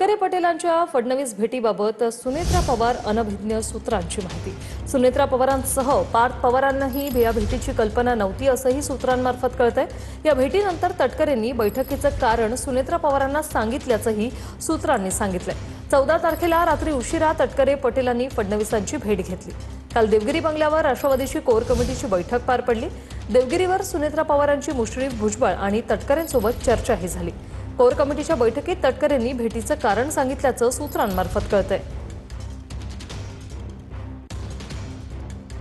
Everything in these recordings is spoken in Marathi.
तटकरे पटेलांच्या फडणवीस भेटीबाबत सुनेत्रा पवार अनभिज्ञ सूत्रांची माहिती। सुनेत्रा पवारांसह पार्थ पवारांनाही या भेटीची कल्पना नव्हती असंही सूत्रांमार्फत कळतंय। या भेटीनंतर तटकरेंनी बैठकीचं कारण सुनेत्रा पवारांना सांगितल्याचंही सूत्रांनी सांगितलंय। 14 तारखेला रात्री उशिरा तटकरे पटेलांनी फडणवीसांची भेट घेतली। काल देवगिरी बंगल्यावर राष्ट्रवादीची कोर कमिटीची बैठक पार पडली। देवगिरीवर सुनेत्रा पवारांची मुश्रीफ भुजबळ आणि तटकरेंसोबत चर्चाही झाली। कोर कमिटीच्या बैठकीत तटकरेंनी भेटीचं कारण सांगितल्याचं सूत्रांमार्फत कळतंय।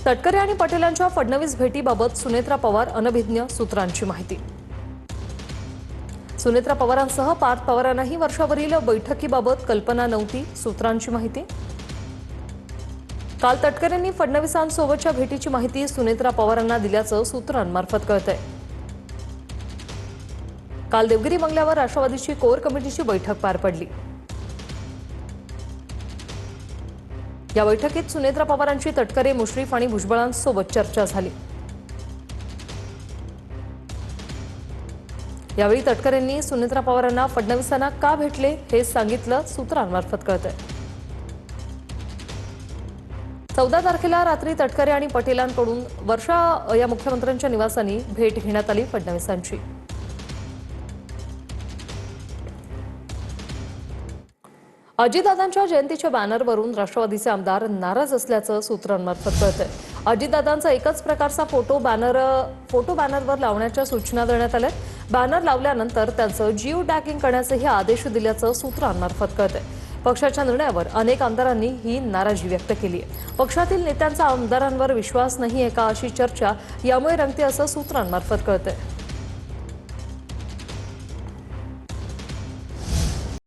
तटकरे आणि पटेलांच्या फडणवीस भेटीबाबत सुनेत्रा पवार अनभिज्ञ सूत्रांची माहिती। सुनेत्रा पवारांसह पार्थ पवारांनाही वर्षावरील बैठकीबाबत कल्पना नव्हती, सूत्रांची माहिती। काल तटकरेंनी फडणवीसांसोबतच्या भेटीची माहिती सुनेत्रा पवारांना दिल्याचं सूत्रांमार्फत कळतंय। काल देवगिरी बंगल्यावर राष्ट्रवादीची कोर कमिटीची बैठक पार पडली। या बैठकीत सुनेत्रा पवारांची तटकरे, मुश्रीफ आणि भुजबळांसोबत चर्चा झाली। यावेळी तटकरेंनी सुनेत्रा पवारांना फडणवीसांना का भेटले हे सांगितलं, सूत्रांमार्फत कळतंय। 14 तारखेला रात्री तटकरे आणि पटेलांकडून वर्षा या मुख्यमंत्र्यांच्या निवासानी भेट घेण्यात आली फडणवीसांची। अजितदादांच्या जयंतीच्या बॅनरवरून राष्ट्रवादीचे आमदार नाराज असल्याचं सूत्रांमार्फत कळतंय। अजितदादांचा एकच प्रकारचा फोटो बॅनरवर लावण्याच्या सूचना देण्यात आल्या। बॅनर लावल्यानंतर त्यांचं जिओ टॅगिंग करण्याचेही आदेश दिल्याचं सूत्रांमार्फत कळतंय। पक्षाच्या निर्णयावर अनेक आमदारांनी ही नाराजी व्यक्त केली आहे। पक्षातील नेत्यांचा आमदारांवर विश्वास नाहीये का अशी चर्चा यामुळे रंगते असं सूत्रांमार्फत कळतंय।